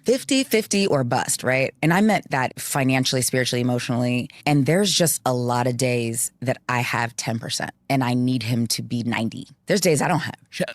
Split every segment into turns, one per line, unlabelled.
50-50 or bust, right? And I meant that financially, spiritually, emotionally. And there's just a lot of days that I have 10% and I need him to be 90. There's days I don't have shit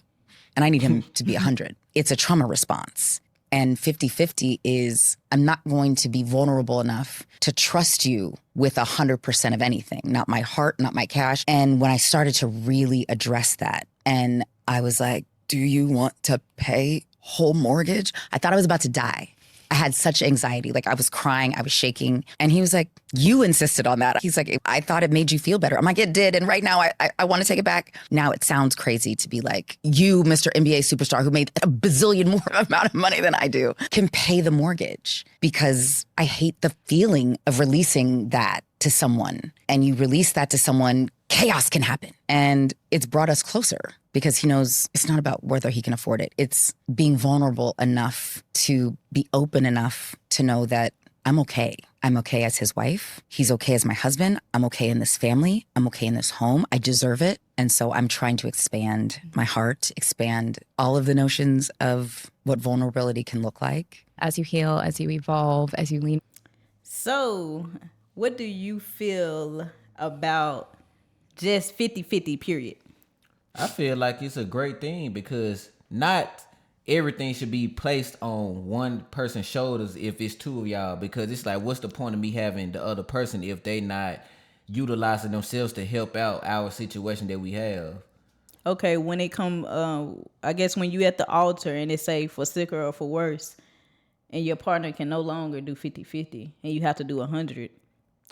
and I need him to be 100. It's a trauma response. And 50-50 is I'm not going to be vulnerable enough to trust you with 100% of anything, not my heart, not my cash. And when I started to really address that, and I was like, do you want to pay whole mortgage? I thought I was about to die. I had such anxiety. Like I was crying, I was shaking. And he was like, you insisted on that. He's like, I thought it made you feel better. I'm like, it did. And right now I want to take it back. Now it sounds crazy to be like, you, Mr. NBA superstar who made a bazillion more amount of money than I do, can pay the mortgage, because I hate the feeling of releasing that to someone. And you release that to someone, chaos can happen. And it's brought us closer because he knows it's not about whether he can afford it. It's being vulnerable enough to be open enough to know that I'm okay. I'm okay as his wife. He's okay as my husband. I'm okay in this family. I'm okay in this home. I deserve it. And so I'm trying to expand my heart, expand all of the notions of what vulnerability can look like.
As you heal, as you evolve, as you lean.
So what do you feel about just 50-50 period?
I feel like it's a great thing because not everything should be placed on one person's shoulders if it's two of y'all, because it's like, what's the point of me having the other person if they not utilizing themselves to help out our situation that we have?
Okay, when it come, I guess when you at the altar and it say for sicker or for worse, and your partner can no longer do 50-50 and you have to do 100,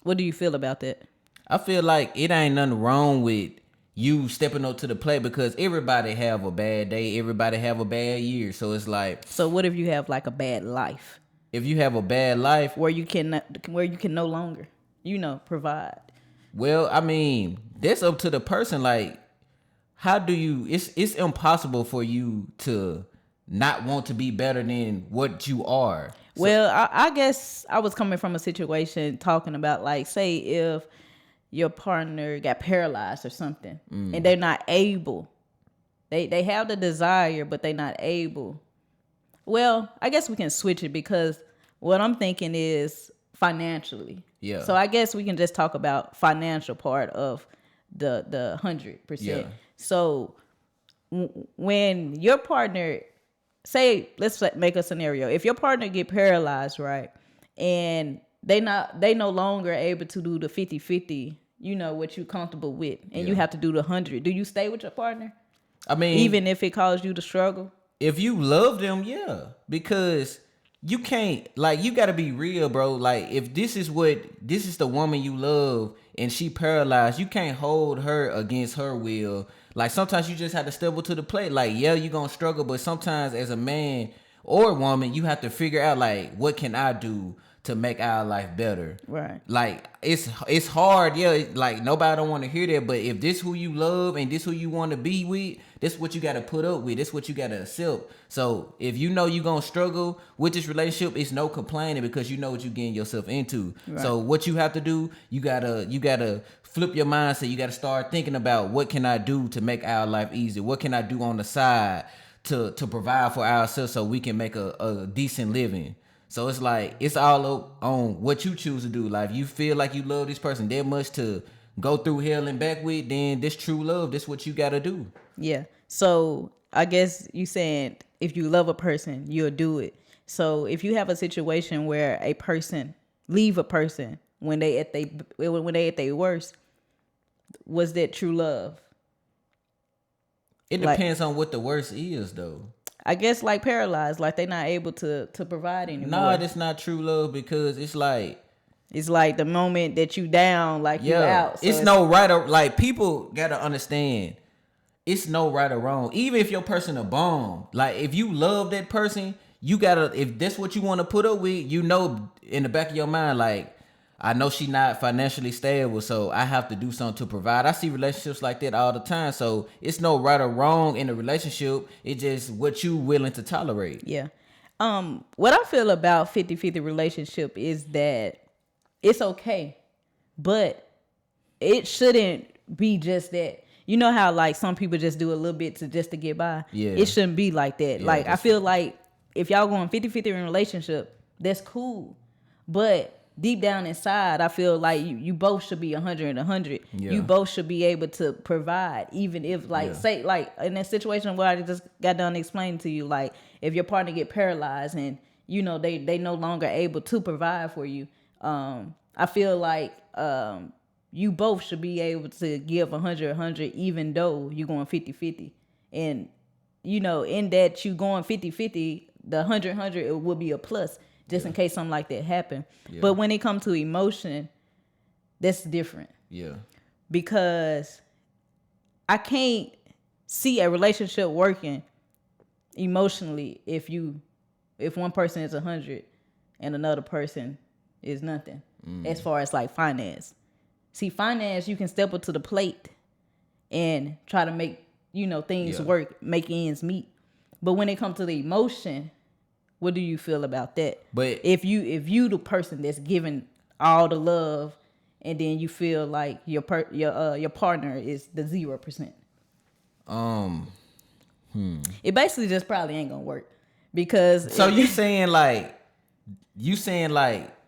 what do you feel about that?
I feel like it ain't nothing wrong with you stepping up to the plate, because everybody have a bad day, everybody have a bad year. So it's like,
so what if you have like a bad life?
If you have a bad life
where you can no longer, provide.
Well, I mean, that's up to the person. Like, how do you? It's impossible for you to not want to be better than what you are. So,
well, I guess I was coming from a situation talking about, like, say if your partner got paralyzed or something, and they're not able. They have the desire, but they're not able. Well, I guess we can switch it, because what I'm thinking is financially.
Yeah.
So I guess we can just talk about financial part of the 100%.
Yeah.
So when your partner, say, let's make a scenario. If your partner get paralyzed, right, and they no longer able to do the 50-50, what you comfortable with, and you have to do the 100. Do you stay with your partner?
I mean,
even if it caused you to struggle?
If you love them, yeah, because you can't, like, you got to be real, bro. Like, if this is the woman you love and she paralyzed, you can't hold her against her will. Like, sometimes you just have to step up to the plate. Like, yeah, you're going to struggle, but sometimes as a man or woman, you have to figure out, like, what can I do to make our life better?
Right.
Like, it's hard, yeah. Like, nobody don't want to hear that, but if this who you love and this who you want to be with, this what you got to put up with. This what you got to accept. So if you know you're going to struggle with this relationship, it's no complaining, because you know what you're getting yourself into. Right. So what you have to do, you got to flip your mindset. You got to start thinking about, what can I do to make our life easier? What can I do on the side to provide for ourselves so we can make a decent living? So it's like, it's all up on what you choose to do. Like, if you feel like you love this person that much to go through hell and back with, then this true love, this what you got to do. Yeah.
So I guess you saying if you love a person, you'll do it. So if you have a situation where a person leave a person when they at their worst, was that true love?
It depends on what the worst is, though.
I guess, like, paralyzed, like they not able to provide anymore.
No, that's not true love, because it's like
the moment that you down, like, you out.
So it's no right or, like, people gotta understand, it's no right or wrong. Even if your person a bum, like, if you love that person, you gotta, if that's what you want to put up with, in the back of your mind, like, I know she not financially stable, so I have to do something to provide. I see relationships like that all the time. So it's no right or wrong in a relationship. It's just what you willing to tolerate.
Yeah. What I feel about 50-50 relationship is that it's okay, but it shouldn't be just that. You know how, like, some people just do a little bit just to get by?
Yeah.
It shouldn't be like that.
Yeah,
like, I feel like if y'all going 50-50 in a relationship, that's cool. But deep down inside, I feel like you both should be 100 and 100.
Yeah.
You both should be able to provide, even if say like in that situation where I just got done explaining to you, like if your partner get paralyzed and they no longer able to provide for you, I feel like you both should be able to give 100 even though you're going 50-50. And in that you going 50-50, the 100 it will be a plus just in case something like that happen. Yeah. But when it comes to emotion, that's different.
Yeah.
Because I can't see a relationship working emotionally if one person is 100 and another person is nothing. As far as like finance. See, finance, you can step up to the plate and try to make, things work, make ends meet. But when it comes to the emotion, what do you feel about that? But if you the person that's giving all the love, and then you feel like your partner is the 0%. It basically just probably ain't gonna work because.
So you saying like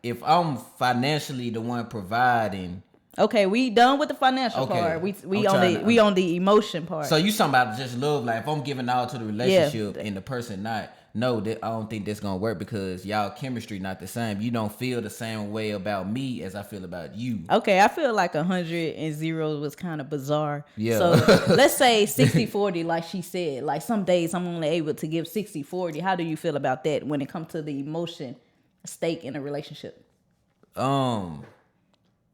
if I'm financially the one providing.
Okay, we done with the financial part. We on the emotion part.
So you talking about just love? Like if I'm giving all to the relationship and the person not. No, I don't think that's gonna work because y'all chemistry not the same. You don't feel the same way about me as I feel about you.
Okay, I feel like 100 and 0 was kind of bizarre. Yeah. So let's say 60-40, like she said. Like some days I'm only able to give 60-40. How do you feel about that when it comes to the emotion stake in a relationship?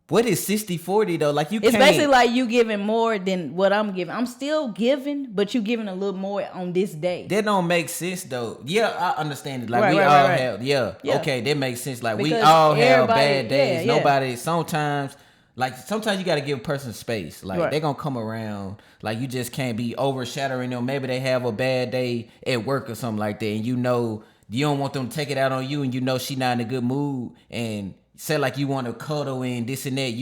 What is 60-40 though? Like
it's basically like you giving more than what I'm giving. I'm still giving, but you giving a little more on this day.
That don't make sense though. Yeah, I understand it. Like have. Yeah. Okay, that makes sense. Like because we all have bad days. Nobody. Sometimes you got to give a person space. Like they're gonna come around. Like you just can't be overshadowing them. Maybe they have a bad day at work or something like that, and you don't want them to take it out on you, and she not in a good mood and. Say like you want to cuddle and this and that,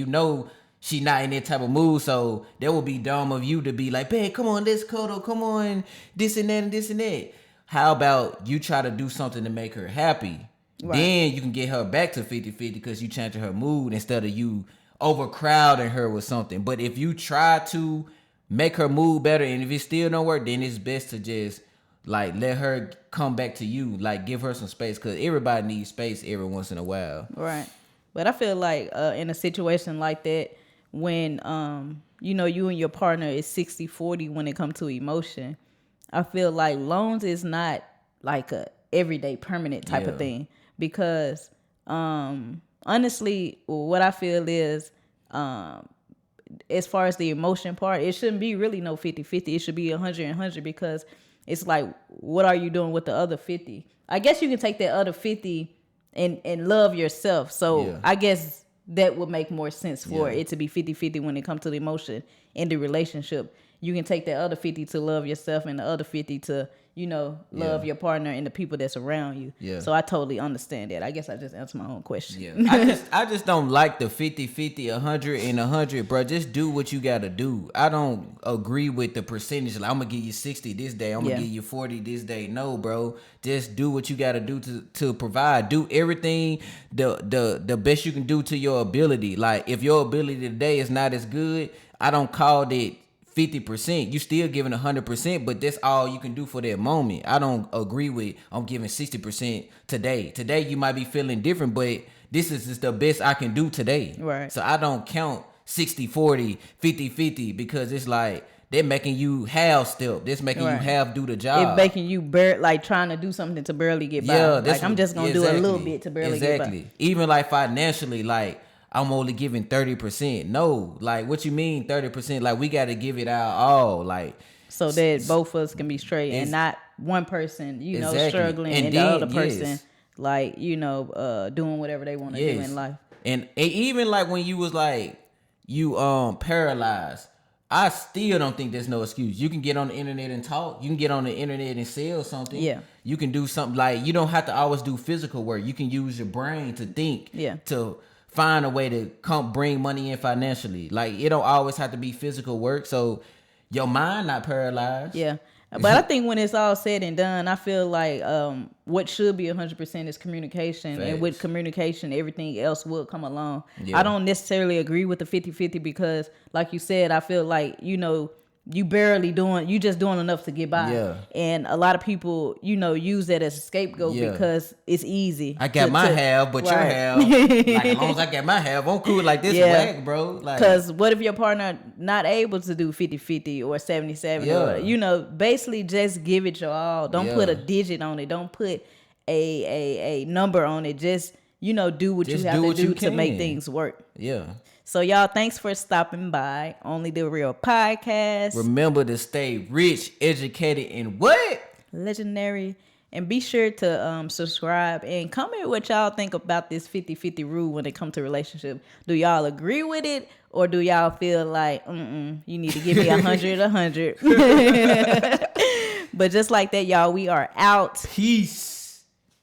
she not in that type of mood, so that would be dumb of you to be like, babe, come on, let's cuddle, come on, this and that and this and that. How about you try to do something to make her happy? Right. Then you can get her back to 50-50 because you changing her mood instead of you overcrowding her with something. But if you try to make her mood better and if it still don't work, then it's best to just like let her come back to you, like give her some space because everybody needs space every once in a while.
Right. But I feel like in a situation like that, when you and your partner is 60-40 when it comes to emotion, I feel like loans is not like a everyday permanent type of thing because honestly, what I feel is as far as the emotion part, it shouldn't be really no 50-50. It should be 100 and 100 because it's like, what are you doing with the other 50? I guess you can take that other 50 and love yourself. So I guess that would make more sense for it to be 50-50 when it comes to the emotion in the relationship. You can take that other 50 to love yourself and the other 50 to, love your partner and the people that's around you. Yeah. So I totally understand that. I guess I just answered my own question.
Yeah. I just don't like the 50-50, 100 and 100, bro. Just do what you got to do. I don't agree with the percentage. Like, I'm going to give you 60 this day. I'm going to give you 40 this day. No, bro. Just do what you got to do to provide. Do everything the best you can do to your ability. Like, if your ability today is not as good, I don't call it 50%. You still giving 100%, but that's all you can do for that moment. I don't agree with I'm giving 60% today. Today you might be feeling different, but this is just the best I can do today. Right. So I don't count 60-40, 50-50 because it's like they're making you half step. That's making you half do the job.
It's making you like trying to do something to barely get by. Like I'm just gonna do a little bit to barely get by.
Even like financially, like I'm only giving 30%. No, like what you mean 30%? Like we got to give it our all, like
so that both of us can be straight and not one person, struggling and the other person, like doing whatever they want to do in life.
And even like when you was like you paralyzed, I still don't think there's no excuse. You can get on the internet and talk. You can get on the internet and sell something. Yeah. You can do something like you don't have to always do physical work. You can use your brain to think. Yeah. To find a way to bring money in financially. Like it don't always have to be physical work. So your mind not paralyzed.
Yeah. But I think when it's all said and done, I feel like what should be 100% is communication.
Facts.
And with communication, everything else will come along.
Yeah.
I don't necessarily agree with the 50-50 because, like you said, I feel like, you just doing enough to get by.
Yeah.
And a lot of people, use that as a scapegoat because it's easy.
I got my half, but your
Right.
half. Like, as long as I got my half, I'm cool. Like, this whack, bro. Like,
because what if your partner not able to do 50-50 or 70-70 or, basically just give it your all. Don't put a digit on it. Don't put a number on it. Just, do what you have to do to make things work.
Yeah.
So y'all, thanks for stopping by Only the Real Podcast.
Remember to stay rich, educated, and what?
Legendary. And be sure to subscribe and comment what y'all think about this 50-50 rule when it comes to relationship. Do y'all agree with it? Or do y'all feel like, you need to give me 100. But just like that, y'all, we are out.
Peace.